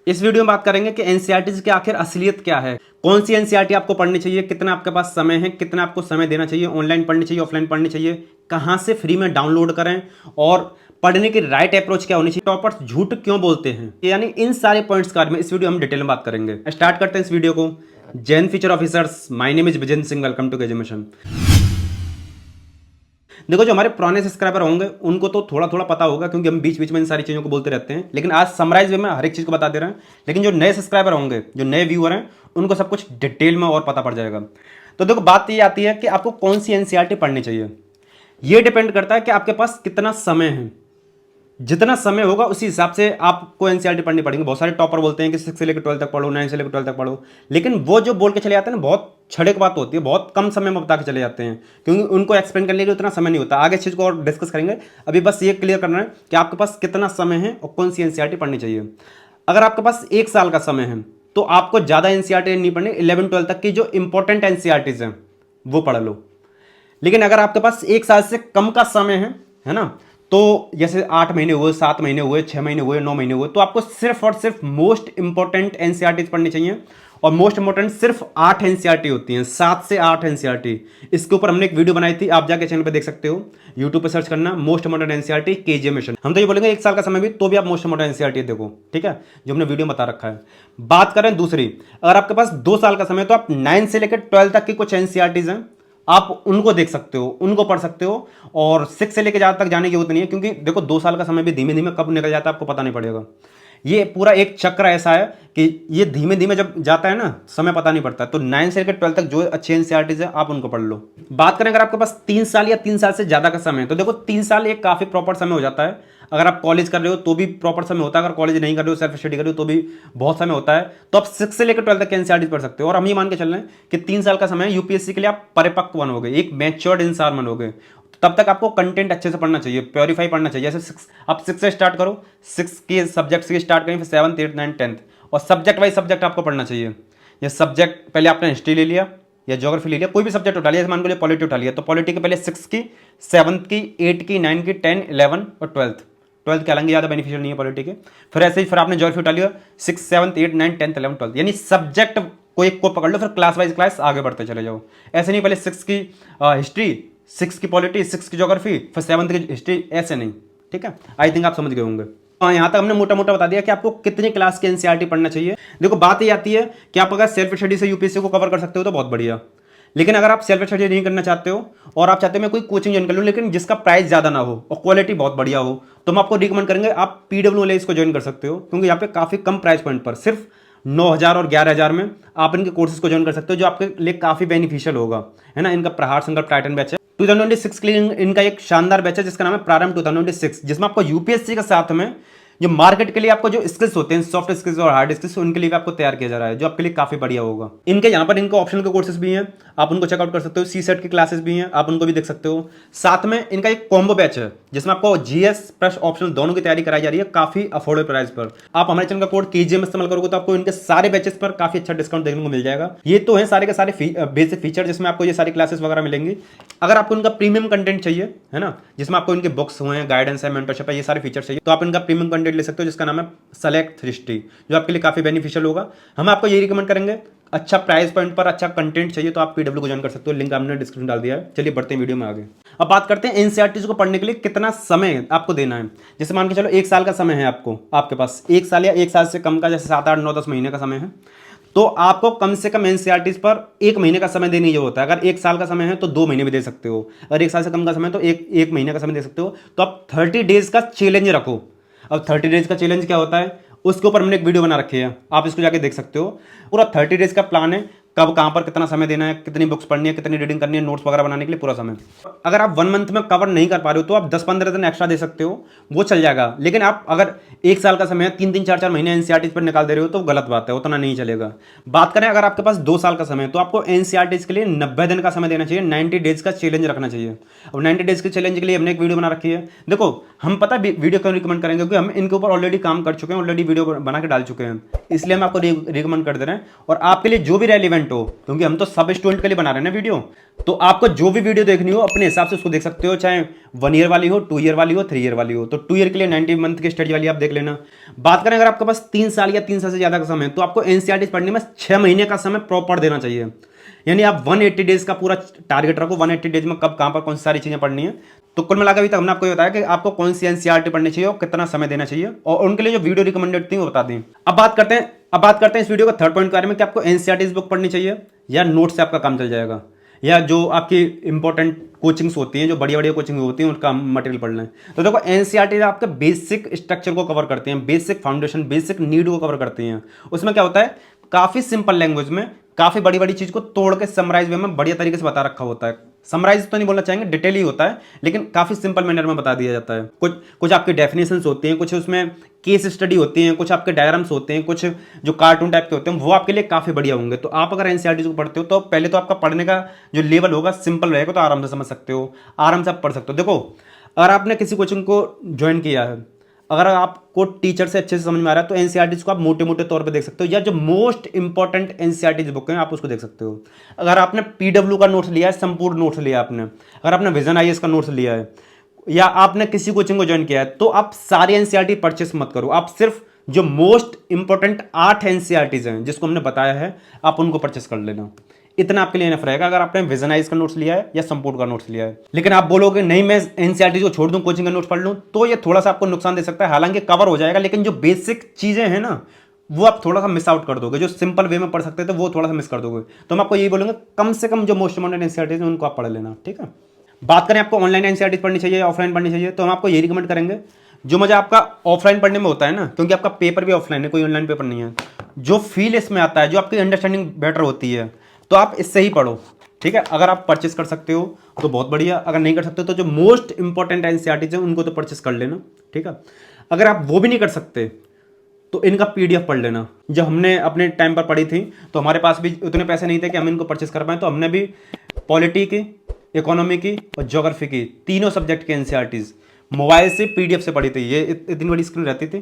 इस वीडियो में बात करेंगे कि एनसीईआरटी की आखिर असलियत क्या है, कौन सी एनसीईआरटी आपको पढ़नी चाहिए, कितना आपके पास समय है, कितना आपको समय देना चाहिए, ऑनलाइन पढ़नी चाहिए, ऑफलाइन पढ़नी चाहिए, कहां से फ्री में डाउनलोड करें और पढ़ने की राइट अप्रोच क्या होनी चाहिए, टॉपर्स झूठ क्यों बोलते हैं, यानी इन सारे पॉइंट्स के बारे में इस वीडियो हम डिटेल में बात करेंगे। स्टार्ट करते हैं इस वीडियो को। जैन future officers, my name is Vijan Singh, welcome to Gage mission. देखो, जो हमारे पुराने सब्सक्राइबर होंगे उनको तो थोड़ा थोड़ा पता होगा क्योंकि हम बीच बीच में इन सारी चीज़ों को बोलते रहते हैं, लेकिन आज समराइज वे में हर एक चीज़ को बता दे रहे हैं। लेकिन जो नए सब्सक्राइबर होंगे, जो नए व्यूअर हैं, उनको सब कुछ डिटेल में और पता पड़ जाएगा। तो देखो, बात ये आती है कि आपको कौन सी एनसीईआरटी पढ़नी चाहिए। ये डिपेंड करता है कि आपके पास कितना समय है। जितना समय होगा उसी हिसाब से आपको एनसीईआरटी पढ़नी पड़ेगी। बहुत सारे टॉपर बोलते हैं कि 6 से लेकर 12 तक पढ़ो, 9 से लेकर 12 तक पढ़ो, लेकिन वो जो बोल के चले जाते हैं ना, बहुत छड़े की बात होती है, बहुत कम समय में बता के चले जाते हैं क्योंकि उनको एक्सप्लेन करने के लिए उतना समय नहीं होता। आगे इस चीज़ को और डिस्कस करेंगे, अभी बस ये क्लियर करना है कि आपके पास कितना समय है और कौन सी एनसीईआरटी पढ़नी चाहिए। अगर आपके पास 1 साल का समय है तो आपको ज़्यादा एनसीईआरटी नहीं पढ़नी, 11-12 तक की जो इंपॉर्टेंट एनसीईआरटीज हैं वो पढ़ लो। लेकिन अगर आपके पास 1 साल से कम का समय है ना, तो जैसे 8 महीने हुए, 7 महीने हुए, 6 महीने हुए, 9 महीने हुए, तो आपको सिर्फ और सिर्फ मोस्ट इंपॉर्टेंट एनसीईआरटी पढ़नी चाहिए। और मोस्ट इंपॉर्टेंट सिर्फ 8 एनसीईआरटी होती हैं, 7 से 8 एनसीईआरटी। इसके ऊपर हमने एक वीडियो बनाई थी, आप जाके चैनल पे देख सकते हो, यूट्यूब पे सर्च करना most important NCERT KGM mission. हम तो ये बोलेंगे 1 साल का समय भी तो भी आप मोस्ट इंपॉर्टेंट एनसीईआरटी देखो, ठीक है, जो हमने वीडियो में बता रखा है। बात करें दूसरी, अगर आपके पास 2 साल का समय है तो आप 9 से लेकर 12 तक की कुछ एनसीईआरटीज हैं, आप उनको देख सकते हो, उनको पढ़ सकते हो। और 6 से लेकर ज़्यादा तक जाने की जरूरत नहीं है क्योंकि देखो, 2 साल का समय भी धीमे धीमे कब निकल जाता है आपको पता नहीं पड़ेगा। ये पूरा एक चक्र ऐसा है कि ये धीमे धीमे जब जाता है ना, समय पता नहीं पड़ता। तो 9 से लेकर 12 तक जो अच्छे एनसीईआरटीज है आप उनको पढ़ लो। बात करें अगर आपके पास 3 साल या 3 साल से ज़्यादा का समय है तो देखो, 3 साल एक काफ़ी प्रॉपर समय हो जाता है। अगर आप कॉलेज कर रहे हो तो भी प्रॉपर समय होता है, अगर कॉलेज नहीं कर रहे हो, सेल्फ स्टडी कर रहे हो तो भी बहुत समय होता है। तो आप 6 से लेकर 12 तक के एनसीईआरटी पढ़ सकते हो। और हम ये मान के चल रहे हैं कि 3 साल का समय यूपीएससी के लिए आप परिपक्व बनोगे, एक मैच्योर्ड इंसान बनोगे। तब तक आपको कंटेंट अच्छे से पढ़ना चाहिए, प्योरीफाई पढ़ना चाहिए। जैसे आप 6 से स्टार्ट करो, 6 के सब्जेक्ट से स्टार्ट करें, फिर 7th 8th 9th 10th, और सब्जेक्ट वाइज सब्जेक्ट आपको पढ़ना चाहिए। ये सब्जेक्ट पहले आपने हिस्ट्री ले लिया या ज्योग्राफी ले लिया, कोई भी सब्जेक्ट उठा लिया, जैसे मान लो पॉलिटी उठा लिया, तो पॉलिटी के पहले 6 की, 7th की, 8 की, 9 की, 10, 11 और 12th के हालांकि ज़्यादा बेनिफिशियल नहीं है पॉलिटी के। फिर ऐसे ही फिर आपने ज्योग्राफी उठा लिया, 6, 7, 8, 9, 10, 11, 12, यानी सब्जेक्ट को एक को पकड़ लो, फिर क्लास वाइज क्लास आगे बढ़ते चले जाओ। ऐसे नहीं पहले 6 की हिस्ट्री, 6 की पॉलिटी, 6 की ज्योग्राफी, फिर 7th की हिस्ट्री, ऐसे नहीं, ठीक है। आई थिंक आप समझ गए होंगे। यहाँ तक हमने मोटा मोटा बता दिया कि आपको कितनी क्लास की एनसीईआरटी पढ़ना चाहिए। देखो, बात ये आती है कि आप अगर सेल्फ स्टडी से यूपीएससी को कवर कर सकते हो तो बहुत बढ़िया। लेकिन अगर आप सेल्फ स्टडी नहीं करना चाहते हो और आप चाहते हो मैं कोई कोचिंग ज्वाइन कर लूँ लेकिन जिसका प्राइस ज़्यादा ना हो और क्वालिटी बहुत बढ़िया हो, तो हम आपको रिकमेंड करेंगे आप पीडब्ल्यूएल इसको ज्वाइन कर सकते हो क्योंकि यहाँ पे काफ़ी कम प्राइस पॉइंट पर सिर्फ 9,000 और 11,000 में आप इनके कोर्सेज को ज्वाइन कर सकते हो, जो आपके लिए काफ़ी बेनिफिशियल होगा, है ना। इनका प्रहार संकल्प टाइटन बैच है 2026 के लिए, इनका एक शानदार बैच है जिसका नाम है प्रारंभ 2026, जिसमें आपको यूपीएससी के साथ में जो मार्केट के लिए आपको जो स्किल्स होते हैं, सॉफ्ट स्किल्स और हार्ड स्किल्स, उनके लिए भी आपको तैयार किया जा रहा है, जो आपके लिए काफी बढ़िया होगा। इनके यहाँ पर इनके ऑप्शनल के कोर्सेज भी हैं, आप उनको चेकआउट कर सकते हो। सीसेट की क्लासेस भी हैं, आप उनको भी देख सकते हो। साथ में इनका एक कॉम्बो बैच है जिसमें आपको जीएस प्लस ऑप्शनल दोनों की तैयारी कराई जा रही है काफी अफोर्डेबल प्राइस पर। आप हमारे चैनल का कोड केजीएम इस्तेमाल करोगे तो आपको इनके सारे बैचेस पर काफी अच्छा डिस्काउंट देखने को मिल जाएगा। ये तो है सारे के सारे बेसिक फीचर जिसमें आपको ये सारी क्लासेस वगैरह मिलेंगी। अगर आपको इनका प्रीमियम कंटेंट चाहिए, है ना, जिसमें आपको इनके बुक्स हुए हैं, गाइडेंस है, मेंटरशिप है, ये सारे फीचर चाहिए, तो आप इनका प्रीमियम कंटेंट ले सकते हो जिसका नाम है सेलेक्ट 360, जो आपके लिए काफी बेनिफिशियल होगा। हम आपको ये रिकमेंड करेंगे, अच्छा प्राइस पॉइंट पर अच्छा कंटेंट चाहिए तो आप पीडब्ल्यू को ज्वाइन कर सकते हो, लिंक हमने डिस्क्रिप्शन डाल दिया है। चलिए बढ़ते हैं वीडियो में आगे। अब बात करते हैं एनसीईआरटी को पढ़ने के लिए कितना समय आपको देना है। जैसे मान के चलो 1 साल का समय है आपको, आपके पास 1 साल या 1 साल से कम का, जैसे 7, 8, 9, 10 महीने का समय है, तो आपको कम से कम एनसीईआरटी पर 1 महीने का समय देने जो होता है। अगर 1 साल का समय है तो 2 महीने भी दे सकते हो, अगर 1 साल से कम का समय है तो एक महीने का समय दे सकते हो। तो आप 30 डेज का चैलेंज रखो। अब 30 डेज का चैलेंज क्या होता है उसके ऊपर हमने एक वीडियो बना रखी है, आप इसको जाके देख सकते हो। पूरा 30 डेज का प्लान है, कब कहां पर कितना समय देना है, कितनी बुक्स पढ़नी है, कितनी रीडिंग करनी है, नोट्स वगैरह बनाने के लिए पूरा समय। अगर आप 1 मंथ में कवर नहीं कर पा रहे हो तो आप 10-15 दिन एक्स्ट्रा दे सकते हो, वो चल जाएगा। लेकिन आप अगर 1 साल का समय है, 3-3, 4-4 महीने एनसीईआरटी पर निकाल दे रहे हो तो गलत बात है, उतना नहीं चलेगा। बात करें अगर आपके पास 2 साल का समय है तो आपको एनसीईआरटी के लिए 90 दिन का समय देना चाहिए, 90 डेज का चैलेंज रखना चाहिए। अब 90 डेज के चैलेंज के लिए हमने एक वीडियो बना रखी है। देखो, हम पता वीडियो क्यों रिकमेंड करेंगे क्योंकि हम इनके ऊपर ऑलरेडी काम कर चुके हैं, ऑलरेडी वीडियो बना के डाल चुके हैं, इसलिए हम आपको रिकमेंड कर दे रहे हैं। और आपके लिए जो भी रेलिवेंट रिलेवेंट हो, क्योंकि हम तो सब स्टूडेंट के लिए बना रहे हैं ना वीडियो। तो आपको जो भी वीडियो देखनी हो अपने हिसाब से उसको देख सकते हो, चाहे 1 ईयर वाली हो, 2 ईयर वाली हो, 3 ईयर वाली हो। तो 2 ईयर के लिए 90 मंथ की स्टडी वाली आप देख लेना। बात करें अगर आपके पास 3 साल या 3 साल से ज़्यादा का समय है, तो आपको एनसीईआरटी पढ़ने में 6 महीने का समय प्रॉपर देना चाहिए। यानी आप 180 डेज का पूरा टारगेट रखो, 180 डेज में कब कहाँ पर कौन सी सारी चीज़ें पढ़नी है। तो कुल मिलाकर अभी तक हमने आपको ये बताया कि आपको कौन सी एनसीईआरटी पढ़नी चाहिए और कितना समय देना चाहिए, और उनके लिए जो वीडियो रिकमेंडेड थी वो बता दें। अब बात करते हैं इस वीडियो का थर्ड पॉइंट के बारे में कि आपको एनसीईआरटी बुक पढ़नी चाहिए या नोट से आपका काम चल जाएगा, या जो आपकी इंपॉर्टेंट कोचिंग्स होती हैं, जो बड़ी बड़ी कोचिंग होती हैं, उनका मटेरियल पढ़ना है। तो देखो एनसीईआरटी आपके बेसिक स्ट्रक्चर को कवर करते हैं, बेसिक फाउंडेशन, बेसिक नीड को कवर करती हैं। उसमें क्या होता है, काफ़ी सिंपल लैंग्वेज में काफ़ी बड़ी बड़ी चीज़ को तोड़ के समराइज वे में बढ़िया तरीके से बता रखा होता है। समराइज तो नहीं बोलना चाहेंगे, डिटेल ही होता है, लेकिन काफ़ी सिंपल मैनर में बता दिया जाता है। कुछ आपकी डेफिनेशंस होती हैं, कुछ उसमें केस स्टडी होती हैं, कुछ आपके डायग्राम्स होते हैं, कुछ जो कार्टून टाइप के होते हैं, वो आपके लिए काफ़ी बढ़िया होंगे। तो आप अगर एनसीईआरटी को पढ़ते हो तो पहले तो आपका पढ़ने का जो लेवल होगा सिंपल रहेगा, तो आराम से समझ सकते हो, आराम से आप पढ़ सकते हो। देखो अगर आपने किसी कोचिंग को ज्वाइन किया है, अगर आपको टीचर से अच्छे से समझ में आ रहा है, तो एनसीईआरटी को आप मोटे मोटे तौर पे देख सकते हो, या जो मोस्ट इंपॉर्टेंट एनसीईआरटी बुक है आप उसको देख सकते हो। अगर आपने पीडब्ल्यू का नोट्स लिया है, संपूर्ण नोट्स लिया आपने, अगर आपने विजन आईएएस का नोट्स लिया है, या आपने किसी कोचिंग को ज्वाइन किया है, तो आप सारी एनसीईआरटी परचेस मत करो। आप सिर्फ जो मोस्ट इंपॉर्टेंट 8 एनसीईआरटीज हैं जिसको हमने बताया है, आप उनको परचेस कर लेना। इतना आपके लिए इनफ रहेगा अगर आपने विजनाइज का नोट्स लिया है या संपूर्ण का नोट्स लिया है। लेकिन आप बोलोगे नहीं मैं एनसीईआरटी को छोड़ दूं, कोचिंग का नोट्स पढ़ लूं, तो ये थोड़ा सा आपको नुकसान दे सकता है। हालांकि कवर हो जाएगा, लेकिन जो बेसिक चीजें हैं ना, वो आप थोड़ा सा मिस आउट कर दोगे। जो सिंपल वे में पढ़ सकते थे वो थोड़ा सा मिस कर दोगे। तो हम आपको यही बोलेंगे कम से कम जो मोस्ट इंपॉर्टेंट एनसीईआरटीज हैं उनको आप पढ़ लेना, ठीक है। बात करें आपको ऑनलाइन एनसीईआरटी पढ़नी चाहिए या ऑफलाइन पढ़नी चाहिए, तो हम आपको यही रिकमेंड करेंगे जो मजा आपका ऑफलाइन पढ़ने में होता है ना, क्योंकि आपका पेपर भी ऑफलाइन है, कोई ऑनलाइन पेपर नहीं है। जो फील इसमें आता है, जो आपकी अंडरस्टैंडिंग बेटर होती है, तो आप इससे ही पढ़ो, ठीक है। अगर आप परचेस कर सकते हो तो बहुत बढ़िया, अगर नहीं कर सकते तो जो मोस्ट इंपॉर्टेंट एनसीईआरटीज हैं उनको तो परचेस कर लेना, ठीक है। अगर आप वो भी नहीं कर सकते तो इनका पीडीएफ पढ़ लेना। जब हमने अपने टाइम पर पढ़ी थी तो हमारे पास भी उतने पैसे नहीं थे कि हम इनको परचेस कर पाए, तो हमने भी पॉलिटी की, इकोनॉमी की और ज्योग्राफी की, तीनों सब्जेक्ट के एनसीईआरटीज मोबाइल से पीडीएफ से पढ़ी थी। ये इतनी बड़ी स्क्रीन रहती थी,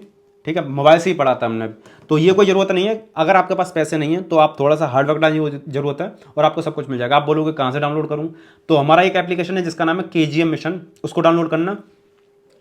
ठीक है, मोबाइल से ही पढ़ा था हमने। तो ये कोई ज़रूरत नहीं है, अगर आपके पास पैसे नहीं है तो आप थोड़ा सा हार्ड वर्क डालने की जरूरत है और आपको सब कुछ मिल जाएगा। आप बोलोगे कहाँ से डाउनलोड करूँ, तो हमारा एक एप्लीकेशन है जिसका नाम है केजीएम मिशन, उसको डाउनलोड करना।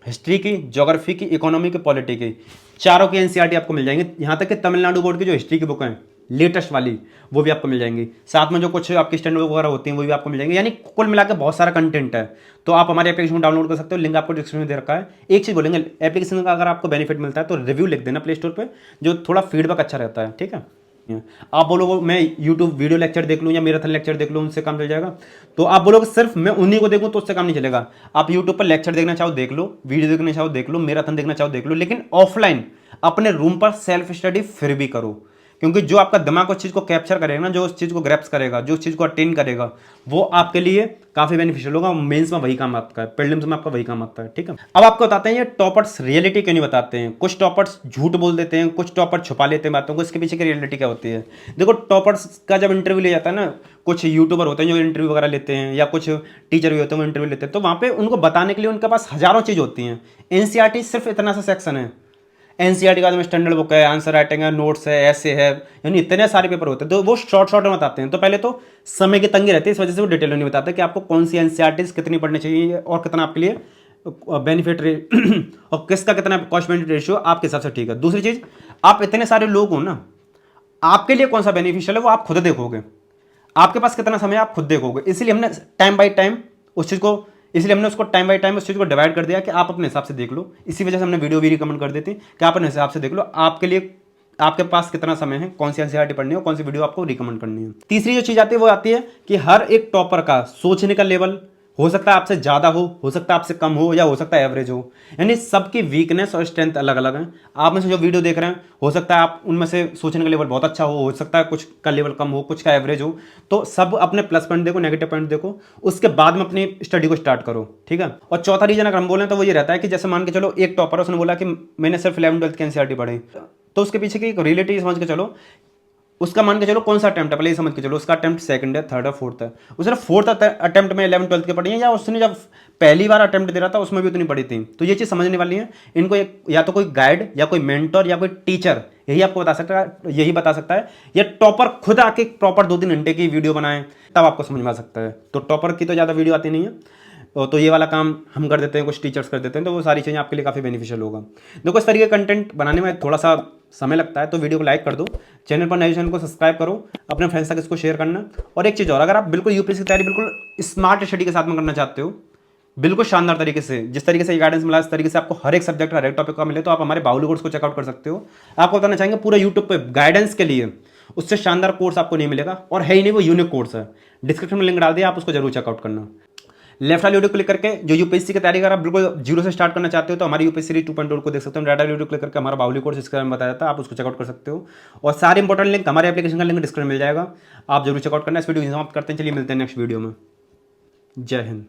हिस्ट्री की, ज्योग्राफी की, इकोनॉमी की, पॉलिटी की, चारों की एनसीईआरटी आपको मिल जाएंगे। यहाँ तक कि तमिलनाडु बोर्ड की जो हिस्ट्री की बुक हैं लेटेस्ट वाली, वो भी आपको मिल जाएंगी। साथ में जो कुछ आपकी स्टैंडर्ड वगैरह होती हैं वो भी आपको मिल जाएंगे। यानी कुल मिलाकर बहुत सारा कंटेंट है। तो आप हमारे एप्लीकेशन को डाउनलोड कर सकते हो, लिंक आपको डिस्क्रिप्शन में दे रखा है। एक चीज़ बोलेंगे, एप्लीकेशन का अगर आपको बेनिफिट मिलता है तो रिव्यू लिख देना प्ले स्टोर पर, जो थोड़ा फीडबैक अच्छा रहता है, ठीक है। आप बोलोगे मैं यूट्यूब वीडियो लेक्चर देख लूँ या मैराथन लेक्चर देख लूँ, उनसे काम चल जाएगा। तो आप बोलोगे सिर्फ मैं उन्हीं को देखूँ तो उससे काम नहीं चलेगा। आप यूट्यूब पर लेक्चर देखना चाहो देख लो, वीडियो देखना चाहो देख लो, मैराथन देखना चाहो देख लो, लेकिन ऑफलाइन अपने रूम पर सेल्फ स्टडी फिर भी करो। क्योंकि जो आपका दिमाग उस चीज़ को कैप्चर करेगा ना, जो उस चीज़ को ग्रैप्स करेगा, जो उस चीज़ को अटेन करेगा, वो आपके लिए काफ़ी बेनिफिशियल होगा। मेंस में वही काम आता है, प्रीलिम्स में आपका वही काम आता है, ठीक है। अब आपको बताते हैं ये टॉपर्स रियलिटी क्यों नहीं बताते हैं। कुछ टॉपर्स झूठ बोल देते हैं, कुछ टॉपर छुपा लेते हैं बातों को, इसके पीछे की रियलिटी क्या होती है। देखो टॉपर्स का जब इंटरव्यू लिया जाता है ना, कुछ यूट्यूबर होते हैं जो इंटरव्यू वगैरह लेते हैं, या कुछ टीचर भी होते हैं वो इंटरव्यू लेते हैं, तो वहाँ पे उनको बताने के लिए उनके पास हज़ारों चीज़ होती हैं। एनसीईआरटी सिर्फ इतना सा सेक्शन है। एनसीईआरटी का स्टैंडर्ड बुक है, आंसर राइटिंग है, नोट्स है, ऐसे है, यानी इतने सारे पेपर होते हैं, तो वो शॉर्ट में बताते हैं। तो पहले तो समय की तंगी रहती है, इस वजह से वो डिटेल में नहीं बताते कि आपको कौन सी एनसीईआरटीज कितनी पढ़नी चाहिए और कितना आपके लिए बेनिफिट और किसका कितना कॉस्ट बेनिफिट रेशियो आपके हिसाब से ठीक है। दूसरी चीज़, आप इतने सारे लोग हो ना, आपके लिए कौन सा बेनिफिशियल है वो आप खुद देखोगे, आपके पास कितना समय आप खुद देखोगे। इसलिए हमने टाइम बाई टाइम उस चीज़ को, इसलिए हमने उसको टाइम बाई टाइम उस चीज़ को डिवाइड कर दिया कि आप अपने हिसाब से देख लो। इसी वजह से हमने वीडियो भी रिकमेंड कर देते कि आप अपने हिसाब से देख लो, आपके लिए आपके पास कितना समय है, कौन सी एनसीईआरटी पढ़नी है, कौन सी वीडियो आपको रिकमेंड करनी है। तीसरी जो चीज़ आती है वो आती है कि हर एक टॉपर का सोचने का लेवल हो सकता है आपसे ज़्यादा हो सकता है आपसे कम हो, या हो सकता है एवरेज हो। यानी सबकी वीकनेस और स्ट्रेंथ अलग अलग हैं। आप में से जो वीडियो देख रहे हैं हो सकता है आप उनमें से सोचने का लेवल बहुत अच्छा हो सकता है कुछ का लेवल कम हो, कुछ का एवरेज हो। तो सब अपने प्लस पॉइंट देखो, नेगेटिव पॉइंट देखो, उसके बाद में अपनी स्टडी को स्टार्ट करो, ठीक है। और चौथा रीजन अगर हम बोलें तो वो ये रहता है कि जैसे मान के चलो एक टॉपर है, उसने बोला कि मैंने सिर्फ 11th-12th की एनसीईआरटी पढ़ी, तो उसके पीछे की रिलेटिव समझ के चलो, उसका मान के चलो कौन सा अटेम्प्ट है, पहले ये समझ के चलो उसका अटेम्प्ट सेकंड है, थर्ड है, फोर्थ है। उसने फोर्थ अटेम्प्ट में 11th-12th के पढ़ी है, या उसने जब पहली बार अटेम्प्ट दे रहा था उसमें भी उतनी पढ़ी थी। तो ये चीज़ समझने वाली है। इनको या तो कोई गाइड या कोई मेंटर या कोई टीचर यही बता सकता है, या टॉपर खुद आके प्रॉपर 2-3 घंटे की वीडियो बनाए, तब आपको समझ में आ सकता है। तो टॉपर की तो ज़्यादा वीडियो आती नहीं है, तो ये वाला काम हम कर देते हैं, कुछ टीचर्स कर देते हैं, तो वो सारी चीज़ें आपके लिए काफ़ी बेनिफिशियल होगा। देखो, इस तरीके का कंटेंट बनाने में थोड़ा सा समय लगता है, तो वीडियो को लाइक कर दो, चैनल पर नए चैनल को सब्सक्राइब करो, अपने फ्रेंड्स तक इसको शेयर करना। और एक चीज़ और, अगर आप बिल्कुल यूपीएससी की तैयारी बिल्कुल स्मार्ट स्टडी के साथ में करना चाहते हो, बिल्कुल शानदार तरीके से, जिस तरीके से ये गाइडेंस मिला, इस तरीके से आपको हर एक सब्जेक्ट हर एक टॉपिक का मिले, तो आप हमारे बाहुली कोर्स को चेकआउट कर सकते हो। आपको बताना चाहेंगे पूरा यूट्यूब पे गाइडेंस के लिए उससे शानदार कोर्स आपको नहीं मिलेगा, और है ही नहीं, वो यूनिक कोर्स है। डिस्क्रिप्शन में लिंक डाल दिया, आप उसको जरूर चेकआउट करना। लेफ्ट वाली वीडियो क्लिक करके जो यूपीएससी की तैयारी अगर आप बिल्कुल जीरो से स्टार्ट करना चाहते हो, तो हमारी यूपीएससी सीरीज 2.0 को देख सकते हो। डाटा वीडियो क्लिक करके हमारा बाहुली कोर्स इसके बारे में बताया था, आप उसको चेकआउट कर सकते हो। और सारे इंपॉर्टेंट लिंक, हमारे एप्लीकेशन का लिंक डिस्क्रिप्शन में मिल जाएगा, आप जरूर चेकआउट करना। इस वीडियो को समाप्त करते हैं, चलिए मिलते हैं नेक्स्ट वीडियो में। जय हिंद।